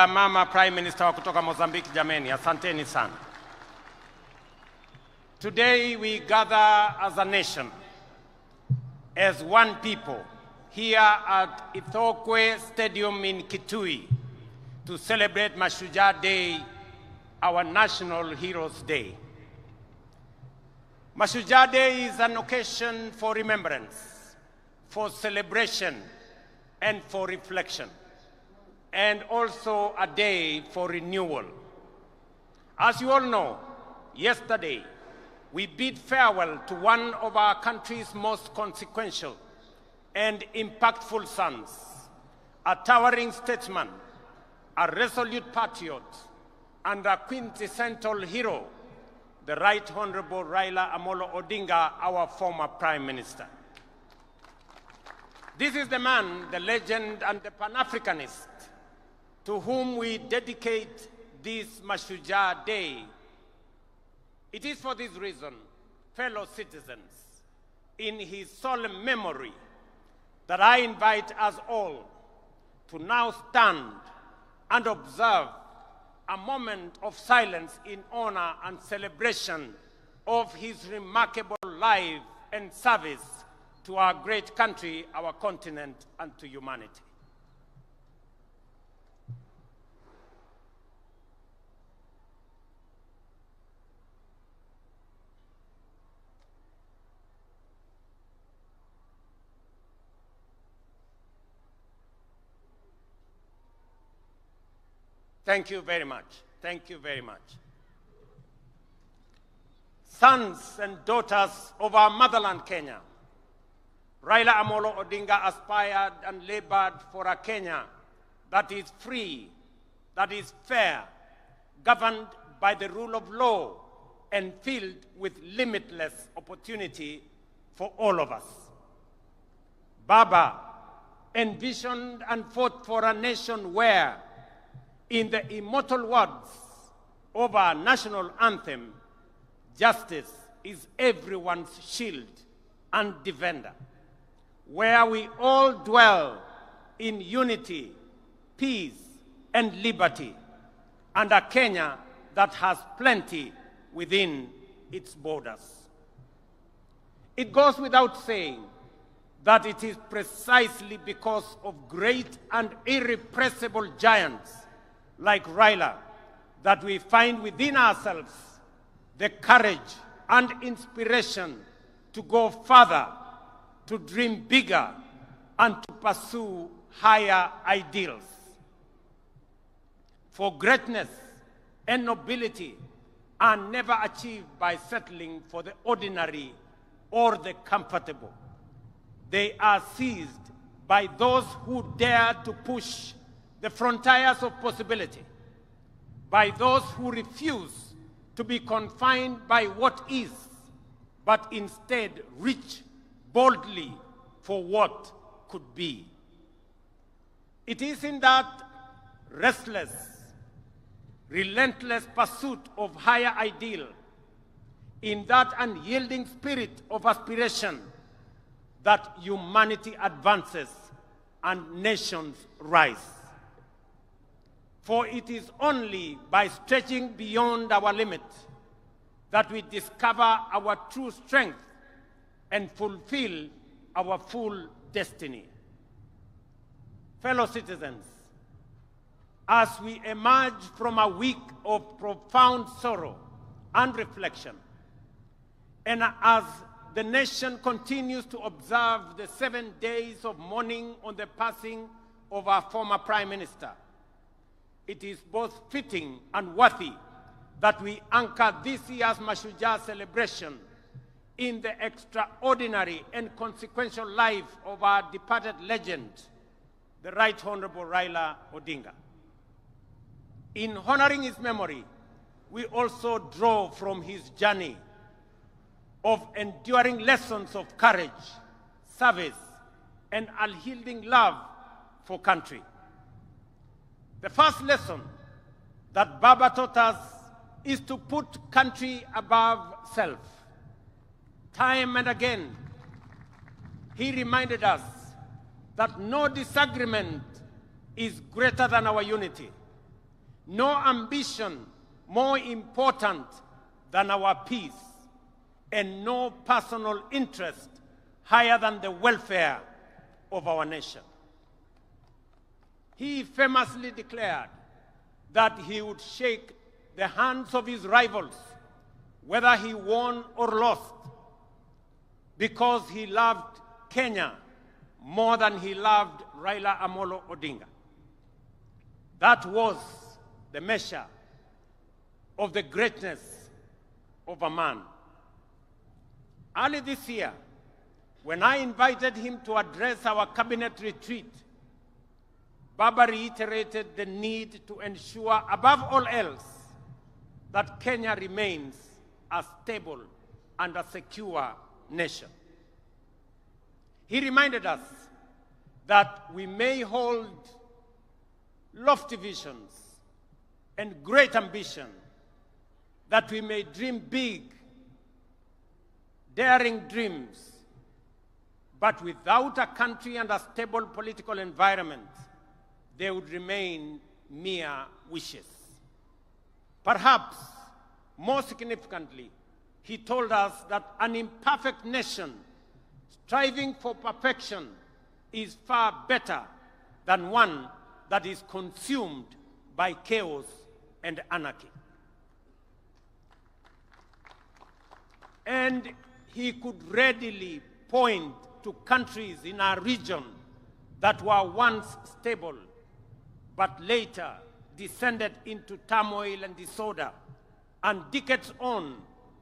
ya mama Prime Minister wa kutoka Mozambique, jameni, asanteni sana. Today we gather as a nation, as one people, here at KITUI Stadium in KITUI to celebrate Mashujaa Day, our National Heroes Day. Mashujaa Day is an occasion for remembrance, for celebration, and for reflection, and also a day for renewal. As you all know, yesterday we bid farewell to one of our country's most consequential and impactful sons, a towering statesman, a resolute patriot, and a quintessential hero, the Right Honorable Raila Amolo Odinga, our former Prime Minister. This is the man, the legend, and the Pan-Africanist to whom we dedicate this Mashujaa Day. It is for this reason, fellow citizens, in his solemn memory, that I invite us all to now stand and observe a moment of silence in honor and celebration of his remarkable life and service to our great country, our continent, and to humanity. Thank you very much. Thank you very much. Sons and daughters of our motherland, Kenya, Raila Amolo Odinga aspired and labored for a Kenya that is free, that is fair, governed by the rule of law, and filled with limitless opportunity for all of us. Baba envisioned and fought for a nation where, in the immortal words of our national anthem, justice is everyone's shield and defender, where we all dwell in unity, peace, and liberty, and a Kenya that has plenty within its borders. It goes without saying that it is precisely because of great and irrepressible giants like Raila that we find within ourselves the courage and inspiration to go further, to dream bigger, and to pursue higher ideals. For greatness and nobility are never achieved by settling for the ordinary or the comfortable. They are seized by those who dare to push the frontiers of possibility, by those who refuse to be confined by what is, but instead reach boldly for what could be. It is in that restless, relentless pursuit of higher ideal, in that unyielding spirit of aspiration, that humanity advances and nations rise. For it is only by stretching beyond our limits that we discover our true strength and fulfill our full destiny. Fellow citizens, as we emerge from a week of profound sorrow and reflection, and as the nation continues to observe the 7 days of mourning on the passing of our former Prime Minister, it is both fitting and worthy that we anchor this year's Mashujaa celebration in the extraordinary and consequential life of our departed legend, the Right Honorable Raila Odinga. In honoring his memory, we also draw from his journey of enduring lessons of courage, service, and unyielding love for country. The first lesson that Baba taught us is to put country above self. Time and again, he reminded us that no disagreement is greater than our unity, no ambition more important than our peace, and no personal interest higher than the welfare of our nation. He famously declared that he would shake the hands of his rivals, whether he won or lost, because he loved Kenya more than he loved Raila Amolo Odinga. That was the measure of the greatness of a man. Early this year, when I invited him to address our cabinet retreat, Baba reiterated the need to ensure, above all else, that Kenya remains a stable and a secure nation. He reminded us that we may hold lofty visions and great ambition, that we may dream big, daring dreams, but without a country and a stable political environment, they would remain mere wishes. Perhaps, more significantly, he told us that an imperfect nation striving for perfection is far better than one that is consumed by chaos and anarchy. And he could readily point to countries in our region that were once stable, but later descended into turmoil and disorder, and decades on,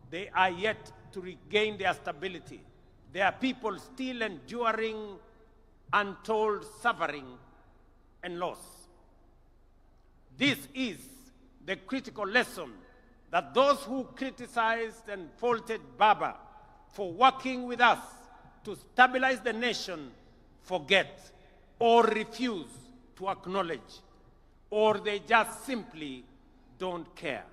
they are yet to regain their stability. There are people still enduring untold suffering and loss. This is the critical lesson that those who criticized and faulted Baba for working with us to stabilize the nation forget or refuse to acknowledge, or they just simply don't care.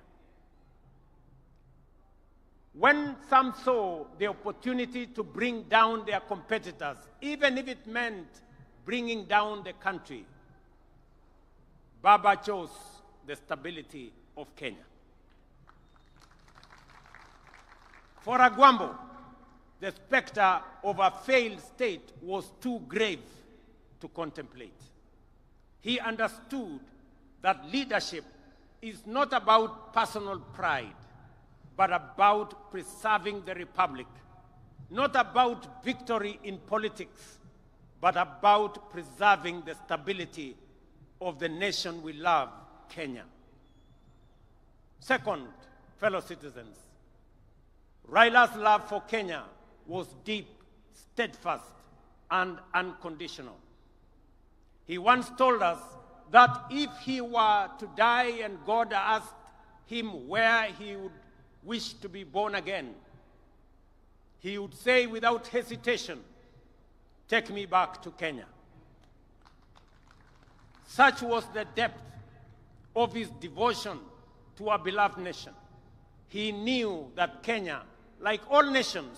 When some saw the opportunity to bring down their competitors, even if it meant bringing down the country, Baba chose the stability of Kenya. For Agwambo, the specter of a failed state was too grave to contemplate. He understood that leadership is not about personal pride, but about preserving the republic, not about victory in politics, but about preserving the stability of the nation we love, Kenya. Second, fellow citizens, Raila's love for Kenya was deep, steadfast, and unconditional. He once told us that if he were to die and God asked him where he would wish to be born again, he would say without hesitation, "Take me back to Kenya." Such was the depth of his devotion to our beloved nation. He knew that Kenya, like all nations,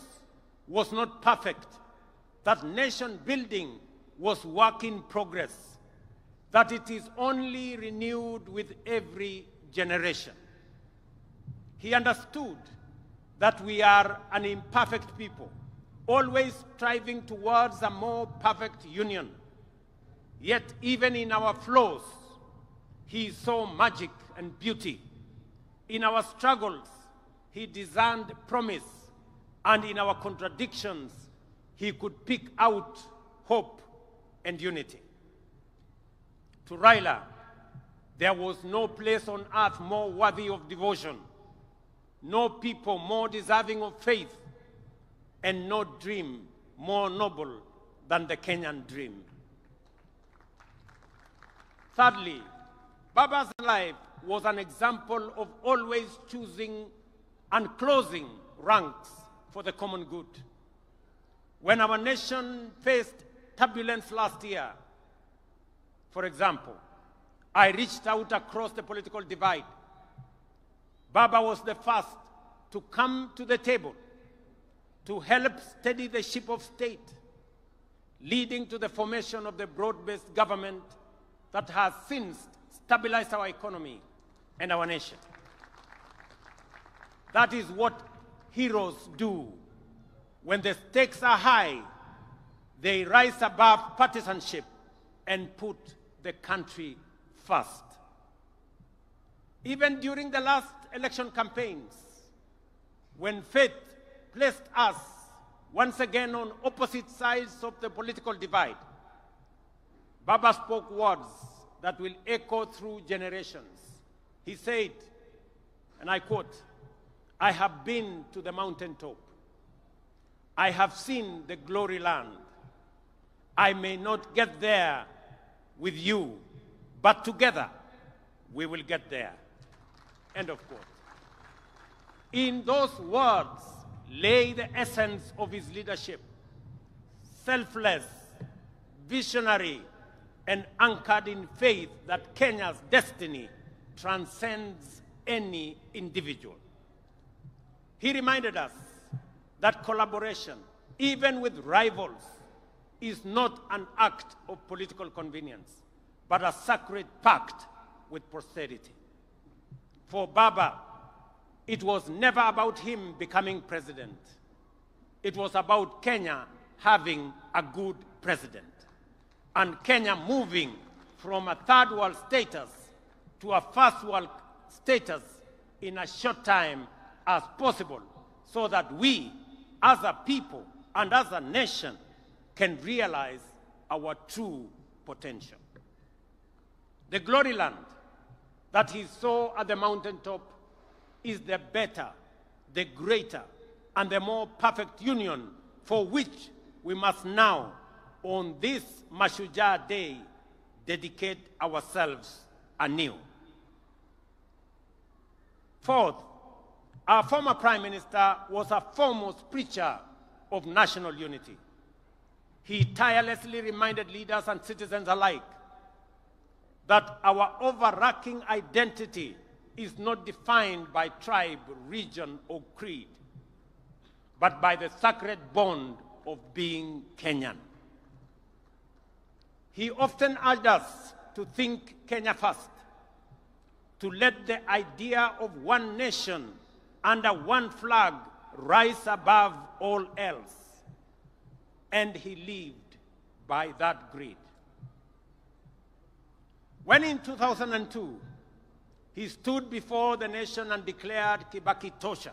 was not perfect, that nation building was work in progress, that it is only renewed with every generation. He understood that we are an imperfect people, always striving towards a more perfect union. Yet even in our flaws, he saw magic and beauty. In our struggles, he discerned promise, and in our contradictions, he could pick out hope and unity. To Raila, there was no place on earth more worthy of devotion, no people more deserving of faith, and no dream more noble than the Kenyan dream. Thirdly, Baba's life was an example of always choosing and closing ranks for the common good. When our nation faced turbulence last year, for example, I reached out across the political divide. Baba was the first to come to the table to help steady the ship of state, leading to the formation of the broad-based government that has since stabilized our economy and our nation. That is what heroes do. When the stakes are high, they rise above partisanship and put the country first. Even during the last election campaigns, when fate placed us once again on opposite sides of the political divide, Baba spoke words that will echo through generations. He said, and I quote, "I have been to the mountaintop. I have seen the glory land. I may not get there with you, but together we will get there." End of quote. In those words lay the essence of his leadership: selfless, visionary, and anchored in faith that Kenya's destiny transcends any individual. He reminded us that collaboration, even with rivals, is not an act of political convenience, but a sacred pact with posterity. For Baba, it was never about him becoming president. It was about Kenya having a good president, and Kenya moving from a third world status to a first world status in a short time as possible, so that we, as a people and as a nation, can realize our true potential. The glory land that he saw at the mountaintop is the better, the greater, and the more perfect union for which we must now, on this Mashujaa Day, dedicate ourselves anew. Fourth, our former Prime Minister was a foremost preacher of national unity. He tirelessly reminded leaders and citizens alike that our overarching identity is not defined by tribe, region, or creed, but by the sacred bond of being Kenyan. He often urged us to think Kenya first, to let the idea of one nation under one flag rise above all else. And he lived by that creed. When in 2002, he stood before the nation and declared Kibaki Tosha,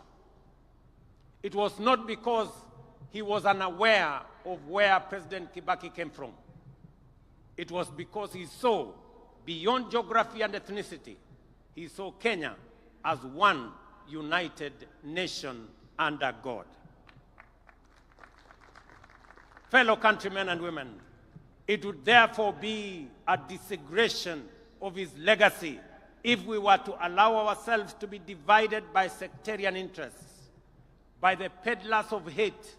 it was not because he was unaware of where President Kibaki came from. It was because he saw, beyond geography and ethnicity, he saw Kenya as one united nation under God. Fellow countrymen and women, it would therefore be a desecration of his legacy if we were to allow ourselves to be divided by sectarian interests, by the peddlers of hate,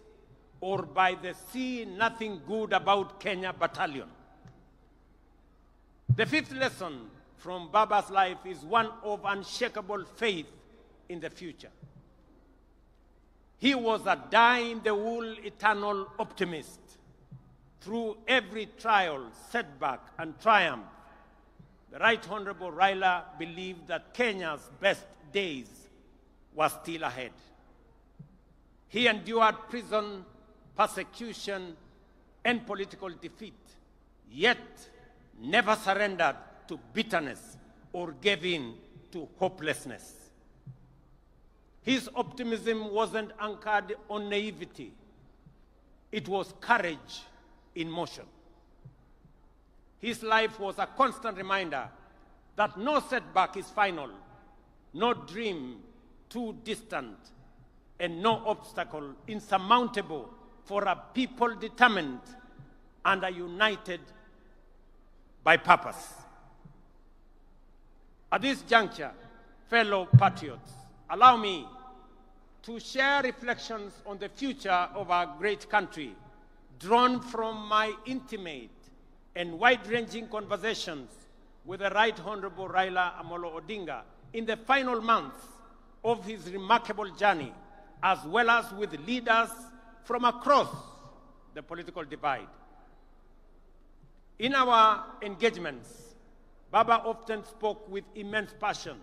or by the see nothing good about Kenya battalion. The fifth lesson from Baba's life is one of unshakable faith in the future. He was a die-in-the-wool eternal optimist. Through every trial, setback, and triumph, the Right Honorable Raila believed that Kenya's best days were still ahead. He endured prison, persecution, and political defeat, yet never surrendered to bitterness or gave in to hopelessness. His optimism wasn't anchored on naivety. It was courage in motion. His life was a constant reminder that no setback is final, no dream too distant, and no obstacle insurmountable for a people determined and are united by purpose. At this juncture, fellow patriots, allow me to share reflections on the future of our great country, drawn from my intimate and wide-ranging conversations with the Right Honorable Raila Amolo Odinga in the final months of his remarkable journey, as well as with leaders from across the political divide. In our engagements, Baba often spoke with immense passion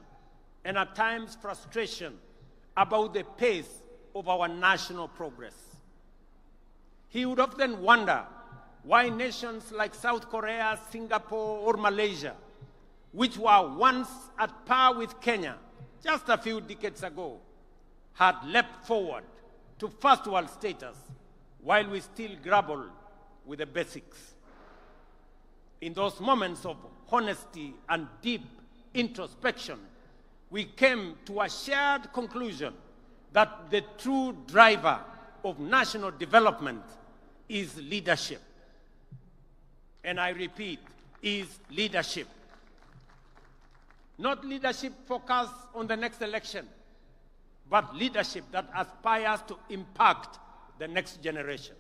and at times frustration about the pace of our national progress. He would often wonder why nations like South Korea, Singapore, or Malaysia, which were once at par with Kenya just a few decades ago, had leapt forward to first world status while we still grapple with the basics. In those moments of honesty and deep introspection, we came to a shared conclusion that the true driver of national development is leadership. And I repeat, is leadership. Not leadership focused on the next election, but leadership that aspires to impact the next generation.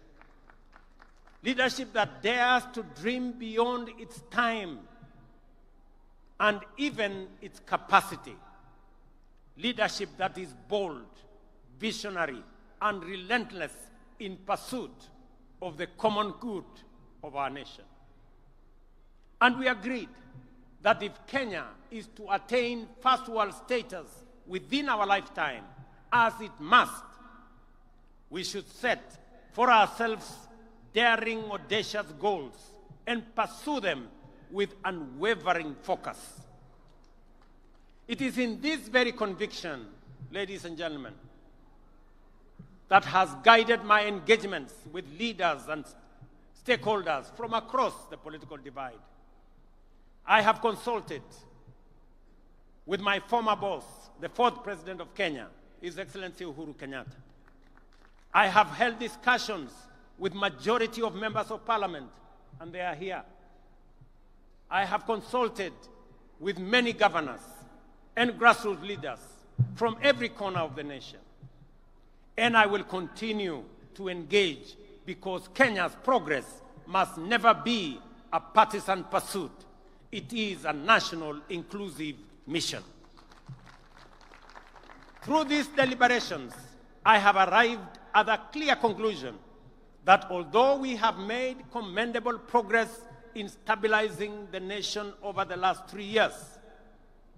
Leadership that dares to dream beyond its time and even its capacity. Leadership that is bold, visionary, and relentless in pursuit of the common good of our nation. And we agreed that if Kenya is to attain first world status within our lifetime, as it must, we should set for ourselves daring, audacious goals and pursue them with unwavering focus. It is in this very conviction, ladies and gentlemen, that has guided my engagements with leaders and stakeholders from across the political divide. I have consulted with my former boss, the fourth president of Kenya, His Excellency Uhuru Kenyatta. I have held discussions with majority of members of parliament, and they are here. I have consulted with many governors and grassroots leaders from every corner of the nation. And I will continue to engage because Kenya's progress must never be a partisan pursuit. It is a national inclusive mission. Through these deliberations, I have arrived at a clear conclusion that although we have made commendable progress in stabilizing the nation over the last 3 years,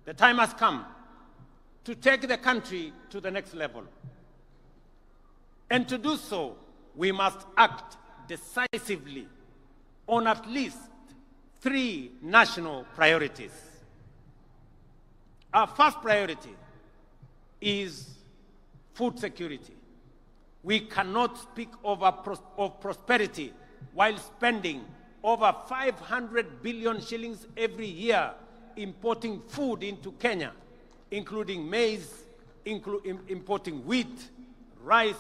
the time has come to take the country to the next level. And to do so, we must act decisively on at least 3 national priorities. Our first priority is food security. We cannot speak of prosperity while spending over 500 billion shillings every year importing food into Kenya, including maize, importing wheat, rice,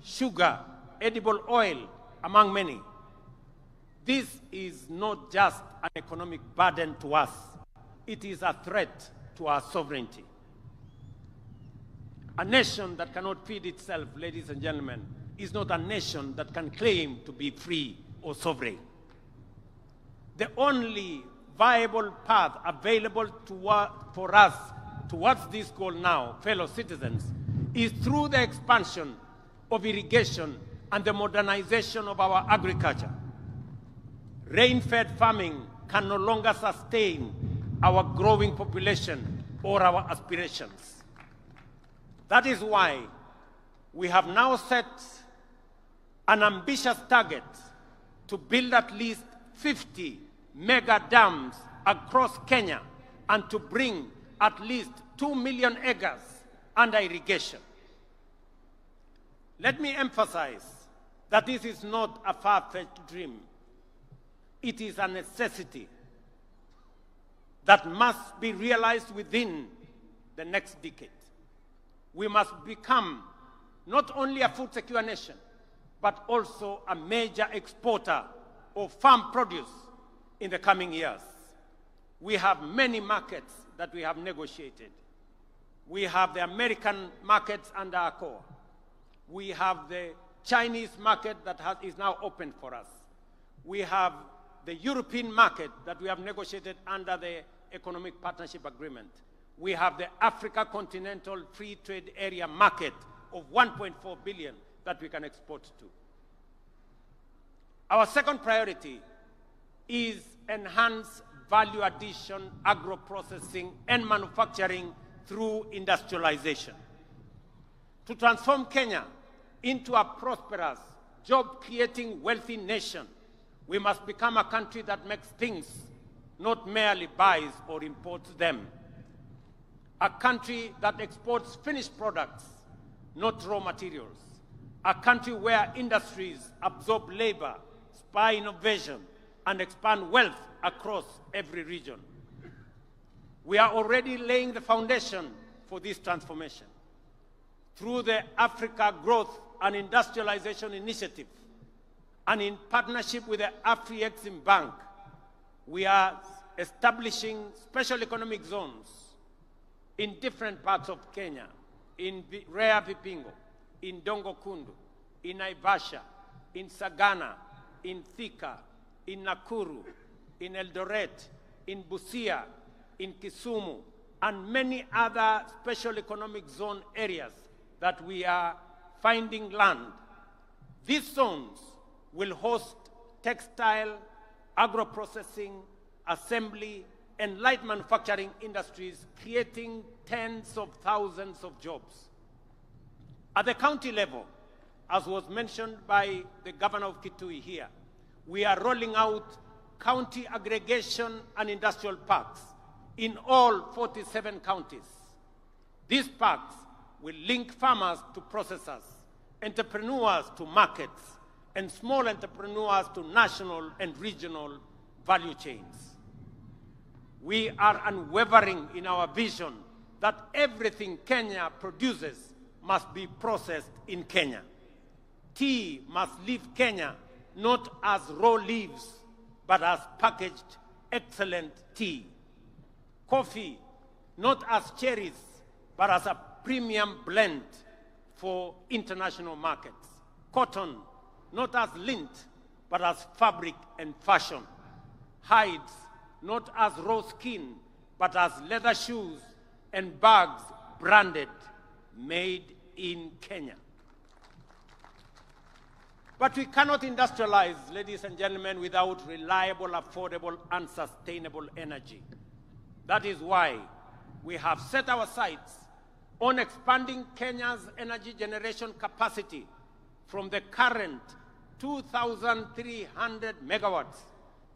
sugar, edible oil, among many. This is not just an economic burden to us. It is a threat to our sovereignty. A nation that cannot feed itself, ladies and gentlemen, is not a nation that can claim to be free or sovereign. The only viable path available for us towards this goal now, fellow citizens, is through the expansion of irrigation and the modernization of our agriculture. Rain-fed farming can no longer sustain our growing population or our aspirations. That is why we have now set an ambitious target to build at least 50 mega dams across Kenya and to bring at least 2 million acres under irrigation. Let me emphasize that this is not a far-fetched dream. It is a necessity that must be realized within the next decade. We must become not only a food secure nation, but also a major exporter of farm produce in the coming years. We have many markets that we have negotiated. We have the American markets under ACOA. We have the Chinese market that is now open for us. We have the European market that we have negotiated under the Economic Partnership Agreement. We have the Africa Continental Free Trade Area market of 1.4 billion that we can export to. Our second priority is enhanced value addition, agro-processing, and manufacturing through industrialization. To transform Kenya into a prosperous, job-creating, wealthy nation, we must become a country that makes things, not merely buys or imports them. A country that exports finished products, not raw materials. A country where industries absorb labor, spur innovation, and expand wealth across every region. We are already laying the foundation for this transformation. Through the Africa Growth and Industrialization Initiative, and in partnership with the Afri-Exim Bank, we are establishing special economic zones in different parts of Kenya, in Rea Vipingo, in Dongo Kundu, in Naivasha, in Sagana, in Thika, in Nakuru, in Eldoret, in Busia, in Kisumu, and many other special economic zone areas that we are finding land. These zones will host textile, agro-processing, assembly, and light manufacturing industries, creating tens of thousands of jobs. At the county level, as was mentioned by the governor of Kitui here, we are rolling out county aggregation and industrial parks in all 47 counties. These parks will link farmers to processors, entrepreneurs to markets, and small entrepreneurs to national and regional value chains. We are unwavering in our vision that everything Kenya produces must be processed in Kenya. Tea must leave Kenya not as raw leaves, but as packaged excellent tea. Coffee, not as cherries, but as a premium blend for international markets. Cotton, not as lint, but as fabric and fashion. Hides, not as raw skin, but as leather shoes and bags branded, made in Kenya. But we cannot industrialize, ladies and gentlemen, without reliable, affordable, and sustainable energy. That is why we have set our sights on expanding Kenya's energy generation capacity from the current 2,300 megawatts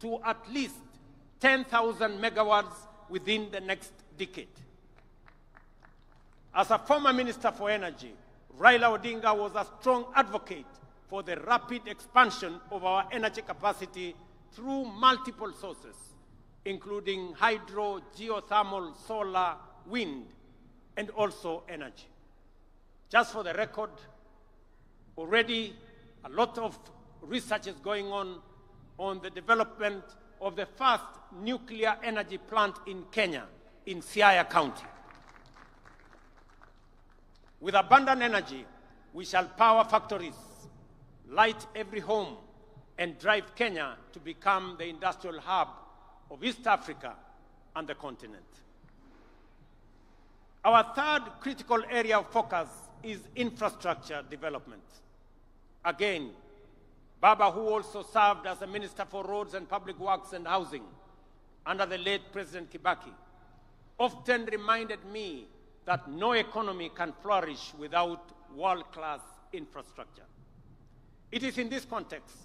to at least 10,000 megawatts within the next decade. As a former Minister for Energy, Raila Odinga was a strong advocate for the rapid expansion of our energy capacity through multiple sources, including hydro, geothermal, solar, wind, and also energy. Just for the record, already a lot of research is going on the development of the first nuclear energy plant in Kenya, in Siaya County. With abundant energy, we shall power factories, light every home, and drive Kenya to become the industrial hub of East Africa and the continent. Our third critical area of focus is infrastructure development. Again, Baba, who also served as a Minister for Roads and Public Works and Housing under the late President Kibaki, often reminded me that no economy can flourish without world-class infrastructure. It is in this context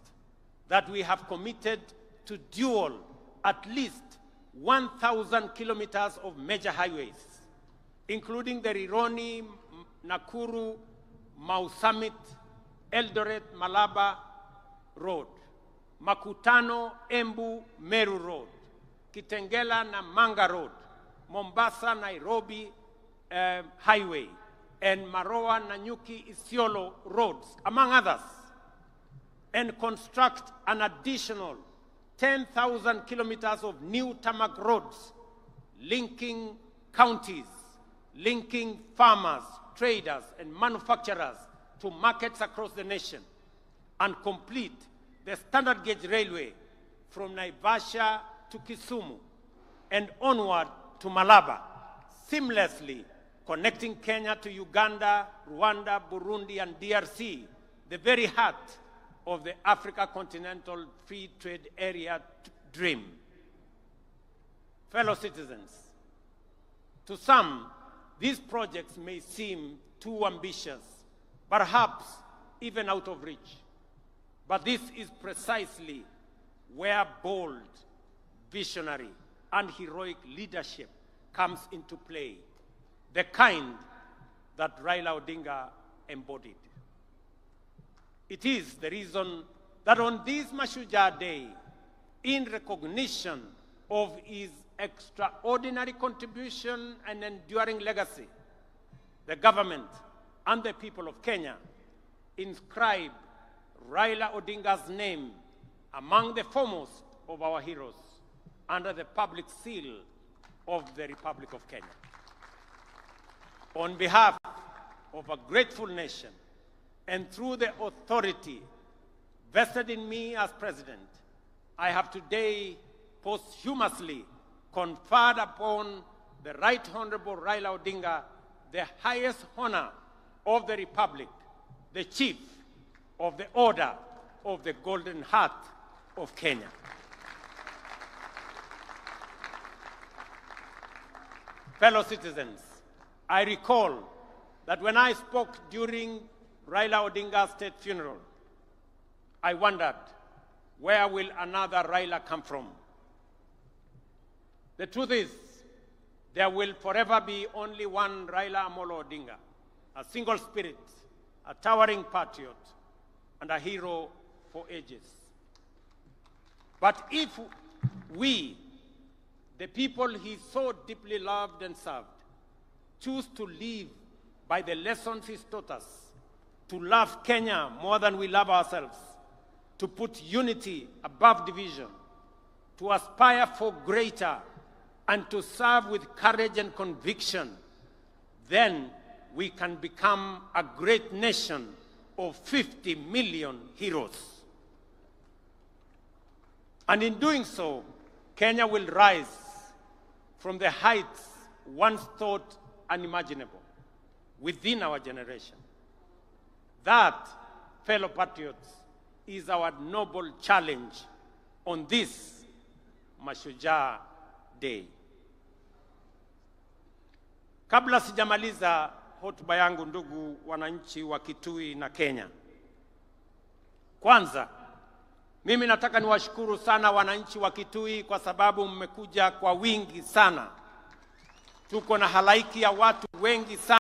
that we have committed to dual at least 1,000 kilometers of major highways, including the Rironi, Nakuru, Mau Summit, Eldoret, Malaba Road, Makutano, Embu, Meru Road, Kitengela, Namanga Road, Mombasa, Nairobi Highway, and Maroa, Nanyuki, Isiolo roads, among others, and construct an additional 10,000 kilometers of new tarmac roads linking counties, linking farmers, traders, and manufacturers to markets across the nation, and complete the standard gauge railway from Naivasha to Kisumu and onward to Malaba, seamlessly connecting Kenya to Uganda, Rwanda, Burundi, and DRC, the very heart of the Africa Continental Free Trade Area dream. Fellow citizens, to some, these projects may seem too ambitious, perhaps even out of reach. But this is precisely where bold, visionary, and heroic leadership comes into play, the kind that Raila Odinga embodied. It is the reason that on this Mashujaa Day, in recognition of his extraordinary contribution and enduring legacy, the government and the people of Kenya inscribe Raila Odinga's name among the foremost of our heroes under the public seal of the Republic of Kenya. On behalf of a grateful nation and through the authority vested in me as president, I have today posthumously conferred upon the Right Honorable Raila Odinga the highest honor of the Republic, the Chief of the Order of the Golden Heart of Kenya. Fellow citizens, I recall that when I spoke during Raila Odinga's state funeral, I wondered, where will another Raila come from? The truth is, there will forever be only one Raila Amolo Odinga, a single spirit, a towering patriot, and a hero for ages. But if we, the people he so deeply loved and served, choose to live by the lessons he's taught us, to love Kenya more than we love ourselves, to put unity above division, to aspire for greater, and to serve with courage and conviction, then we can become a great nation of 50 million heroes. And in doing so, Kenya will rise from the heights once thought unimaginable within our generation. That, fellow patriots, is our noble challenge on this Mashujaa Day. Kabla sijamaliza hotuba yangu, ndugu wananchi wa Kitui na Kenya, kwanza mimi nataka niwashukuru sana wananchi wa Kitui kwa sababu mmekuja kwa wingi sana. Tuko na halaiki ya watu wengi sana.